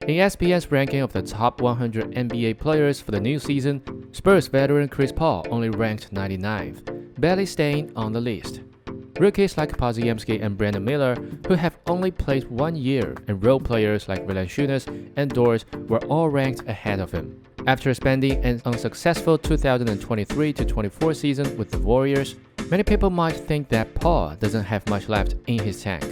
In ESPN's ranking of the top 100 NBA players for the new season, Spurs veteran Chris Paul only ranked 99th, barely staying on the list. Rookies like Podziemski and Brandon Miller, who have only played 1 year, and role players like Valanciunas and Dort were all ranked ahead of him. After spending an unsuccessful 2023-24 season with the Warriors, many people might think that Paul doesn't have much left in his tank.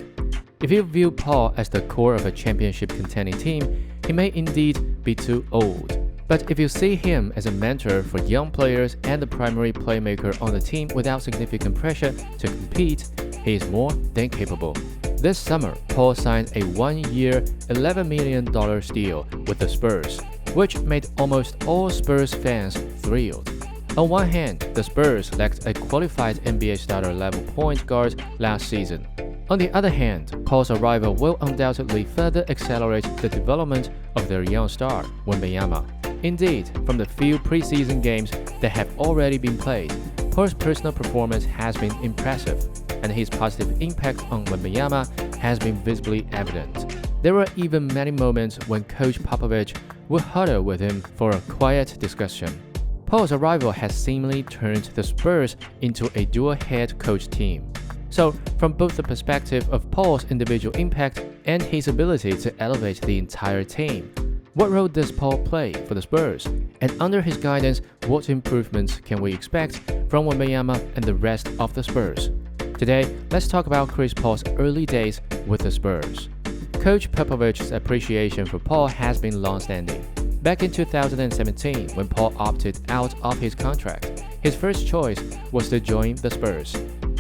If you view Paul as the core of a championship-contending team, he may indeed be too old. But if you see him as a mentor for young players and the primary playmaker on the team without significant pressure to compete, he is more than capable. This summer, Paul signed a 1-year, $11 million deal with the Spurs, which made almost all Spurs fans thrilled. On one hand, the Spurs lacked a qualified NBA starter-level point guard last season. On the other hand, Paul's arrival will undoubtedly further accelerate the development of their young star, Wembanyama. Indeed, from the few preseason games that have already been played, Paul's personal performance has been impressive, and his positive impact on Wembanyama has been visibly evident. There were even many moments when Coach Popovich would huddle with him for a quiet discussion. Paul's arrival has seemingly turned the Spurs into a dual head coach team. So, from both the perspective of Paul's individual impact and his ability to elevate the entire team, what role does Paul play for the Spurs? And under his guidance, what improvements can we expect from Wembanyama and the rest of the Spurs? Today, let's talk about Chris Paul's early days with the Spurs. Coach Popovich's appreciation for Paul has been long-standing. Back in 2017, when Paul opted out of his contract, his first choice was to join the Spurs.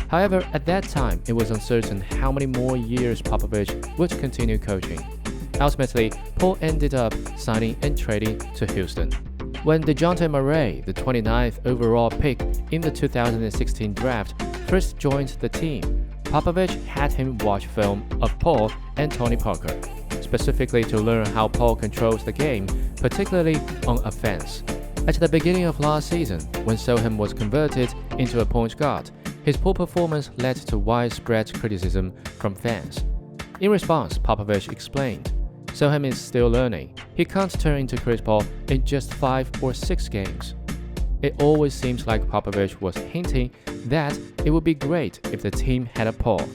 However, at that time, it was uncertain how many more years Popovich would continue coaching. Ultimately, Paul ended up signing and trading to Houston. When DeJounte Murray, the 29th overall pick in the 2016 draft, first joined the team, Popovich had him watch film of Paul and Tony Parker, specifically to learn how Paul controls the game, particularly on offense. At the beginning of last season, when Soham was converted into a point guard, his poor performance led to widespread criticism from fans. In response, Popovich explained, Soham is still learning. He can't turn into Chris Paul in just 5 or 6 games. It always seems like Popovich was hinting that it would be great if the team had a Paul.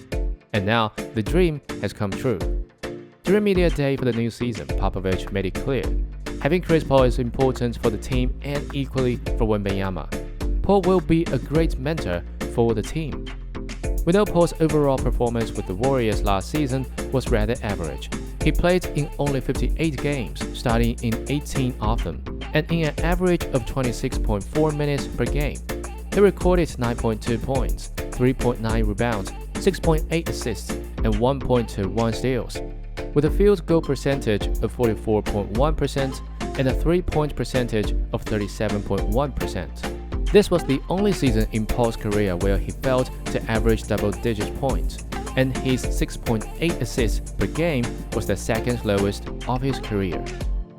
And now, the dream has come true. During media day for the new season, Popovich made it clear, having Chris Paul is important for the team and equally for Wembanyama. Paul will be a great mentor for the team. We know Paul's overall performance with the Warriors last season was rather average. He played in only 58 games, starting in 18 of them, and in an average of 26.4 minutes per game. He recorded 9.2 points, 3.9 rebounds, 6.8 assists, and 1.21 steals, with a field goal percentage of 44.1% and a three-point percentage of 37.1%. This was the only season in Paul's career where he failed to average double-digit points, and his 6.8 assists per game was the second lowest of his career.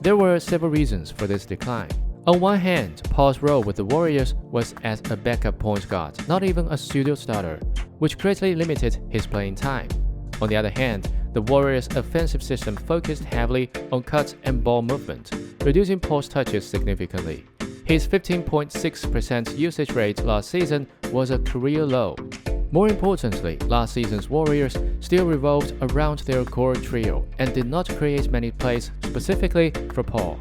There were several reasons for this decline. On one hand, Paul's role with the Warriors was as a backup point guard, not even a pseudo starter, which greatly limited his playing time. On the other hand, the Warriors' offensive system focused heavily on cuts and ball movement, reducing Paul's touches significantly. His 15.6% usage rate last season was a career low. More importantly, last season's Warriors still revolved around their core trio and did not create many plays specifically for Paul.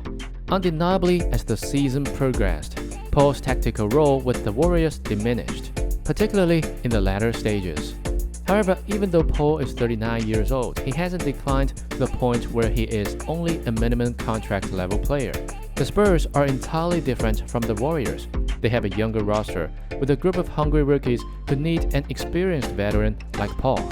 Undeniably, as the season progressed, Paul's tactical role with the Warriors diminished, particularly in the latter stages. However, even though Paul is 39 years old, he hasn't declined to the point where he is only a minimum contract level player. The Spurs are entirely different from the Warriors. They have a younger roster, with a group of hungry rookies who need an experienced veteran like Paul.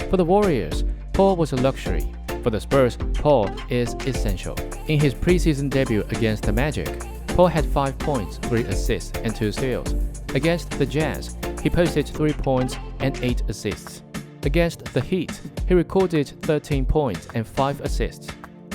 For the Warriors, Paul was a luxury. For the Spurs, Paul is essential. In his preseason debut against the Magic, Paul had 5 points, 3 assists, and 2 steals. Against the Jazz, he posted 3 points and 8 assists. Against the Heat, he recorded 13 points and 5 assists.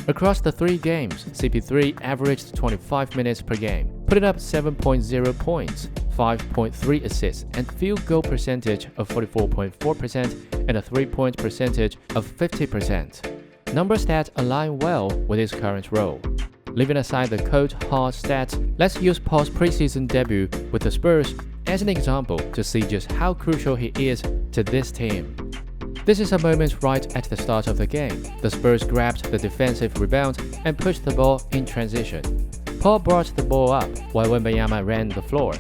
Across the 3 games, CP3 averaged 25 minutes per game, putting up 7.0 points, 5.3 assists, and field goal percentage of 44.4% and a 3-point percentage of 50%. numbers that align well with his current role. Leaving aside the cold-hard stats, let's use Paul's preseason debut with the Spurs as an example to see just how crucial he is to this team. This is a moment right at the start of the game. The Spurs grabbed the defensive rebound and pushed the ball in transition. Paul brought the ball up while Wembanyama ran the floor.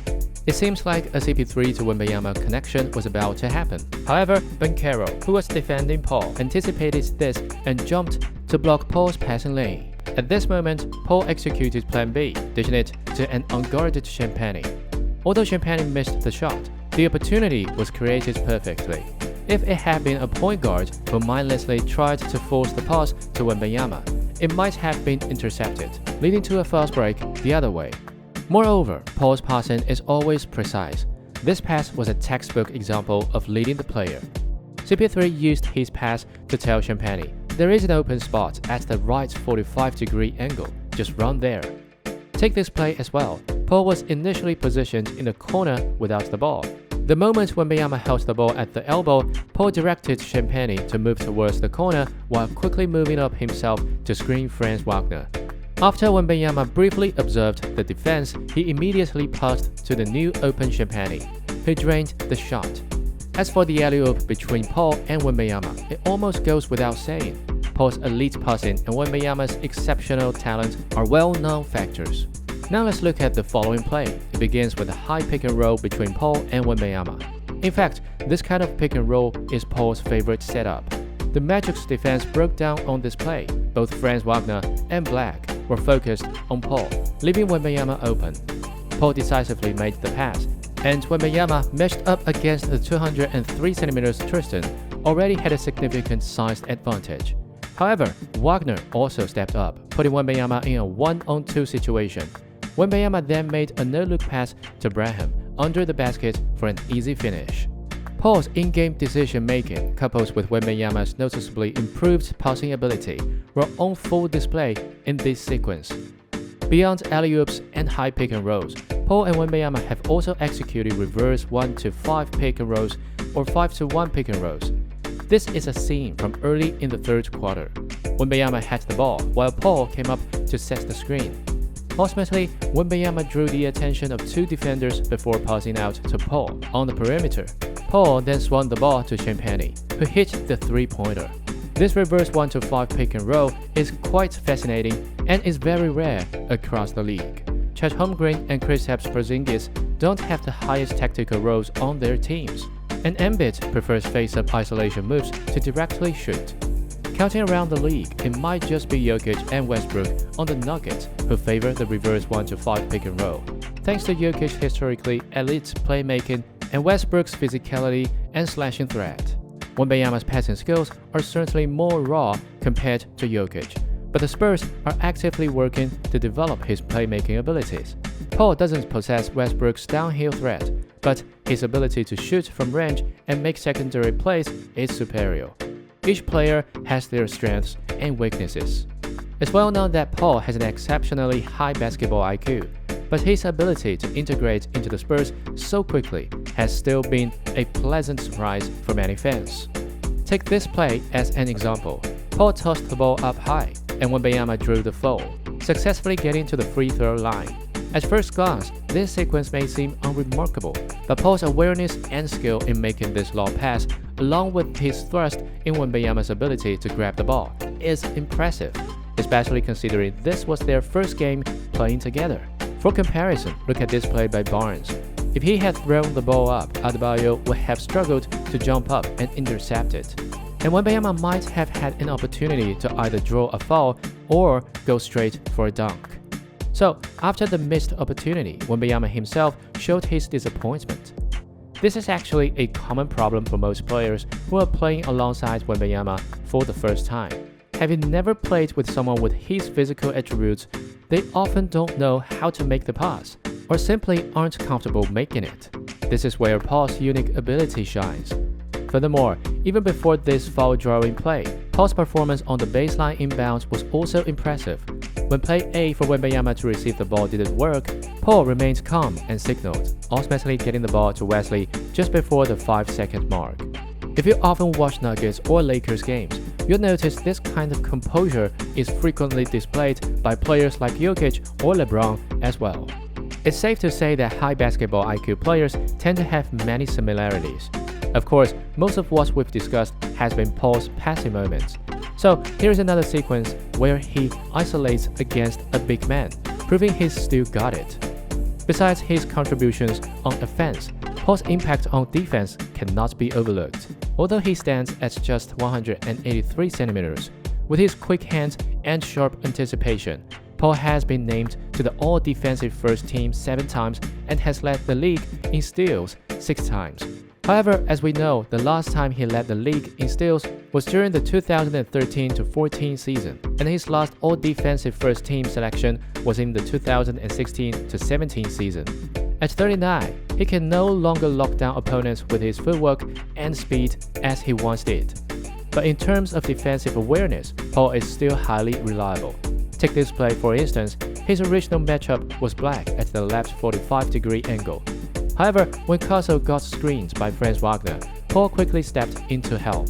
It seems like a CP3 to Wembanyama connection was about to happen. However, Banchero, who was defending Paul, anticipated this and jumped to block Paul's passing lane. At this moment, Paul executed Plan B, dishing it to an unguarded Champagnie. Although Champagnie missed the shot, the opportunity was created perfectly. If it had been a point guard who mindlessly tried to force the pass to Wembanyama, it might have been intercepted, leading to a fast break the other way. Moreover, Paul's passing is always precise. This pass was a textbook example of leading the player. CP3 used his pass to tell Champagnie, there is an open spot at the right 45-degree angle, just run there. Take this play as well. Paul was initially positioned in the corner without the ball. The moment Wembanyama held the ball at the elbow, Paul directed Champagnie to move towards the corner while quickly moving up himself to screen Franz Wagner. After Wembanyama briefly observed the defense, he immediately passed to the new open Champagnie, who drained the shot. As for the alley-oop between Paul and Wembanyama, it almost goes without saying. Paul's elite passing and Wembanyama's exceptional talent are well-known factors. Now let's look at the following play. It begins with a high pick and roll between Paul and Wembanyama. In fact, this kind of pick and roll is Paul's favorite setup. The Magic's defense broke down on this play. Both Franz Wagner and Black were focused on Paul, leaving Wembanyama open. Paul decisively made the pass, and Wembanyama matched up against the 203cm Tristan already had a significant size advantage. However, Wagner also stepped up, putting Wembanyama in a 1-on-2 situation. Wembanyama then made a no-look pass to Braham under the basket for an easy finish. Paul's in-game decision-making, coupled with Wembanyama's noticeably improved passing ability, were on full display in this sequence. Beyond alley-oops and high pick and rolls, Paul and Wembanyama have also executed reverse 1-to-5 pick and rolls or 5-to-1 pick and rolls. This is a scene from early in the third quarter. Wembanyama had the ball while Paul came up to set the screen. Ultimately, Wembanyama drew the attention of two defenders before passing out to Paul on the perimeter. Paul then swung the ball to Champagnie, who hit the three-pointer. This reverse 1-to-5 pick and roll is quite fascinating and is very rare across the league. Chet Holmgren and Kristaps Porzingis don't have the highest tactical roles on their teams, and Embiid prefers face-up isolation moves to directly shoot. Counting around the league, it might just be Jokic and Westbrook on the Nuggets who favor the reverse 1-to-5 pick and roll, thanks to Jokic's historically elite playmaking and Westbrook's physicality and slashing threat. Wembanyama's passing skills are certainly more raw compared to Jokic, but the Spurs are actively working to develop his playmaking abilities. Paul doesn't possess Westbrook's downhill threat, but his ability to shoot from range and make secondary plays is superior. Each player has their strengths and weaknesses. It's well known that Paul has an exceptionally high basketball IQ, but his ability to integrate into the Spurs so quickly has still been a pleasant surprise for many fans. Take this play as an example. Paul tossed the ball up high, and Wembanyama drew the foul, successfully getting to the free throw line. At first glance, this sequence may seem unremarkable, but Paul's awareness and skill in making this long pass, along with his thrust in Wembanyama's ability to grab the ball, is impressive, especially considering this was their first game playing together. For comparison, look at this play by Barnes. If he had thrown the ball up, Adebayo would have struggled to jump up and intercept it, and Wembanyama might have had an opportunity to either draw a foul or go straight for a dunk. So, after the missed opportunity, Wembanyama himself showed his disappointment. This is actually a common problem for most players who are playing alongside Wembanyama for the first time. Having never played with someone with his physical attributes, they often don't know how to make the pass, or simply aren't comfortable making it. This is where Paul's unique ability shines. Furthermore, even before this foul-drawing play, Paul's performance on the baseline inbounds was also impressive. When play A for Wembanyama to receive the ball didn't work, Paul remained calm and signaled, ultimately getting the ball to Wesley just before the 5-second mark. If you often watch Nuggets or Lakers games, You'll notice this kind of composure is frequently displayed by players like Jokic or LeBron as well. It's safe to say that high basketball IQ players tend to have many similarities. Of course, most of what we've discussed has been Paul's passing moments. So here's another sequence where he isolates against a big man, proving he's still got it. Besides his contributions on offense, Paul's impact on defense cannot be overlooked. Although he stands at just 183 centimeters, with his quick hands and sharp anticipation, Paul has been named to the All-Defensive First Team 7 times and has led the league in steals 6 times. However, as we know, the last time he led the league in steals was during the 2013-14 season, and his last All-Defensive First Team selection was in the 2016-17 season. At 39, he can no longer lock down opponents with his footwork and speed as he once did. But in terms of defensive awareness, Paul is still highly reliable. Take this play for instance, his original matchup was black at the left 45-degree angle. However, when Casso got screened by Franz Wagner, Paul quickly stepped in to help.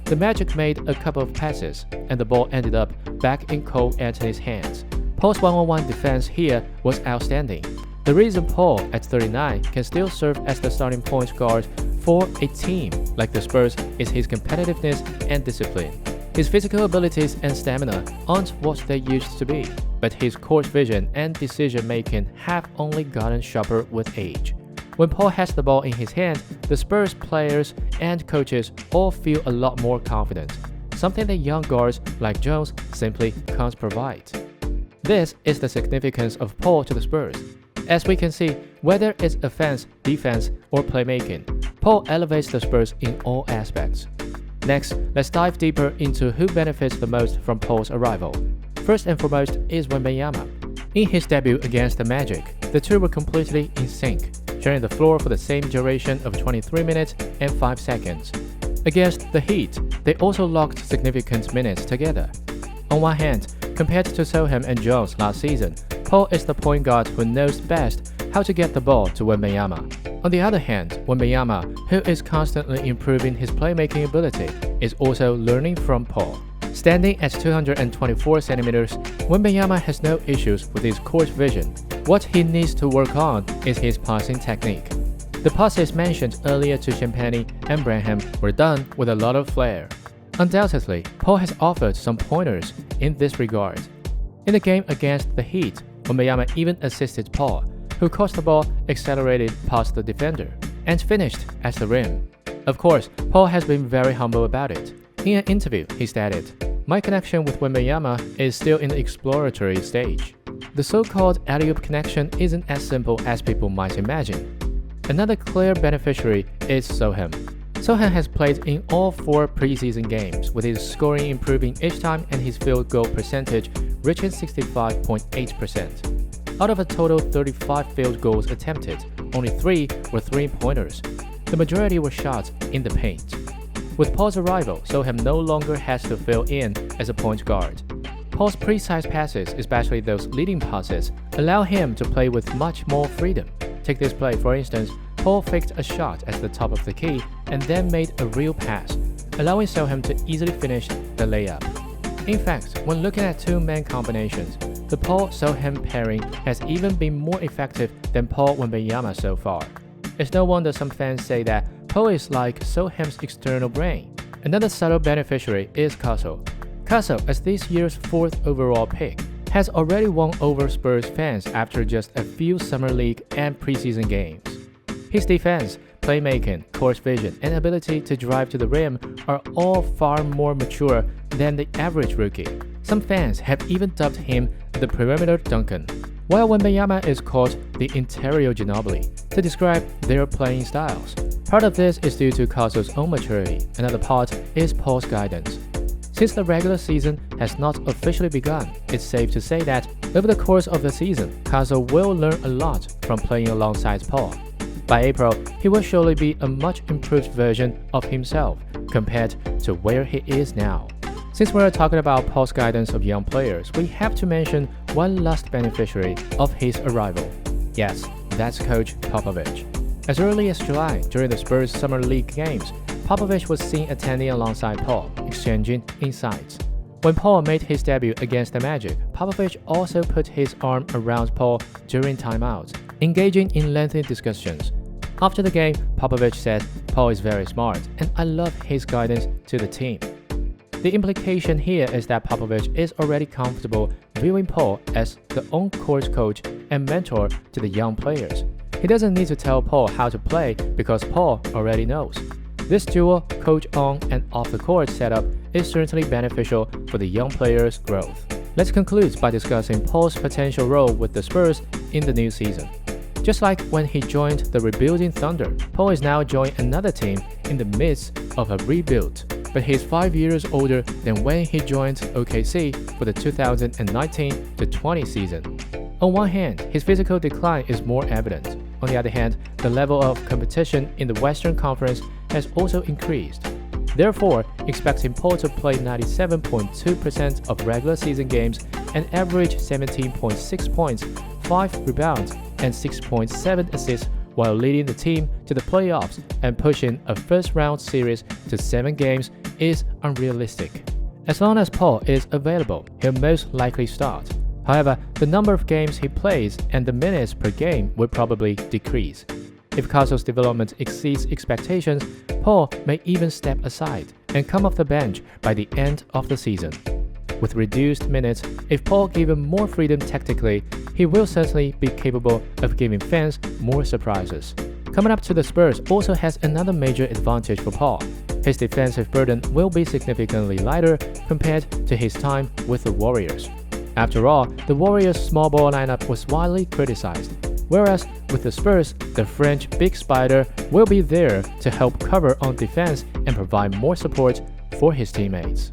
The Magic made a couple of passes, and the ball ended up back in Cole Anthony's hands. Paul's one-on-one defense here was outstanding. The reason Paul, at 39, can still serve as the starting point guard for a team like the Spurs is his competitiveness and discipline. His physical abilities and stamina aren't what they used to be, but his court vision and decision-making have only gotten sharper with age. When Paul has the ball in his hand, the Spurs players and coaches all feel a lot more confident, something that young guards like Jones simply can't provide. This is the significance of Paul to the Spurs. As we can see, whether it's offense, defense, or playmaking, Paul elevates the Spurs in all aspects. Next, let's dive deeper into who benefits the most from Paul's arrival. First and foremost is Wembanyama. In his debut against the Magic, the two were completely in sync, sharing the floor for the same duration of 23 minutes and 5 seconds. Against the Heat, they also logged significant minutes together. On one hand, compared to Soham and Jones last season, Paul is the point guard who knows best how to get the ball to Wembanyama. On the other hand, Wembanyama, who is constantly improving his playmaking ability, is also learning from Paul. Standing at 224 centimeters, Wembanyama has no issues with his court vision. What he needs to work on is his passing technique. The passes mentioned earlier to Champagnie and Branham were done with a lot of flair. Undoubtedly, Paul has offered some pointers in this regard. In the game against the Heat, Wembanyama even assisted Paul, who caught the ball, accelerated past the defender, and finished at the rim. Of course, Paul has been very humble about it. In an interview, he stated, "My connection with Wembanyama is still in the exploratory stage. The so-called alley-oop connection isn't as simple as people might imagine." Another clear beneficiary is Soham. Soham has played in all 4 preseason games, with his scoring improving each time and his field goal percentage reaching 65.8%. Out of a total 35 field goals attempted, only 3 were 3-pointers. The majority were shots in the paint. With Paul's arrival, Soham no longer has to fill in as a point guard. Paul's precise passes, especially those leading passes, allow him to play with much more freedom. Take this play for instance, Paul faked a shot at the top of the key and then made a real pass, allowing Soham to easily finish the layup. In fact, when looking at 2-man combinations, the Paul-Soham pairing has even been more effective than Paul-Wembanyama so far. It's no wonder some fans say that Paul is like Soham's external brain. Another subtle beneficiary is Casso. Casso, as this year's 4th overall pick, has already won over Spurs fans after just a few summer league and preseason games. His defense, playmaking, court vision, and ability to drive to the rim are all far more mature than the average rookie. Some fans have even dubbed him the perimeter Duncan, while Wembanyama is called the interior Ginobili to describe their playing styles. Part of this is due to Casso's own maturity, another part is Paul's guidance. Since the regular season has not officially begun, it's safe to say that over the course of the season, Casso will learn a lot from playing alongside Paul. By April, he will surely be a much improved version of himself compared to where he is now. Since we're talking about Paul's guidance of young players, we have to mention one last beneficiary of his arrival. Yes, that's Coach Popovich. As early as July, during the Spurs Summer League games, Popovich was seen attending alongside Paul, exchanging insights. When Paul made his debut against the Magic, Popovich also put his arm around Paul during timeouts, engaging in lengthy discussions. After the game, Popovich said, "Paul is very smart, and I love his guidance to the team." The implication here is that Popovich is already comfortable viewing Paul as the on-court coach and mentor to the young players. He doesn't need to tell Paul how to play because Paul already knows. This dual coach on and off the court setup is certainly beneficial for the young players' growth. Let's conclude by discussing Paul's potential role with the Spurs in the new season. Just like when he joined the rebuilding Thunder, Paul is now joining another team in the midst of a rebuild, but he's 5 years older than when he joined OKC for the 2019-20 season. On one hand, his physical decline is more evident. On the other hand, the level of competition in the Western Conference has also increased. Therefore, expecting Paul to play 97.2% of regular season games and average 17.6 points, 5 rebounds, and 6.7 assists while leading the team to the playoffs and pushing a first-round series to 7 games is unrealistic. As long as Paul is available, he'll most likely start. However, the number of games he plays and the minutes per game will probably decrease. If Castle's development exceeds expectations, Paul may even step aside and come off the bench by the end of the season. With reduced minutes, if Paul given more freedom tactically, he will certainly be capable of giving fans more surprises. Coming up to the Spurs also has another major advantage for Paul. His defensive burden will be significantly lighter compared to his time with the Warriors. After all, the Warriors' small ball lineup was widely criticized, whereas with the Spurs, the French Big Spider will be there to help cover on defense and provide more support for his teammates.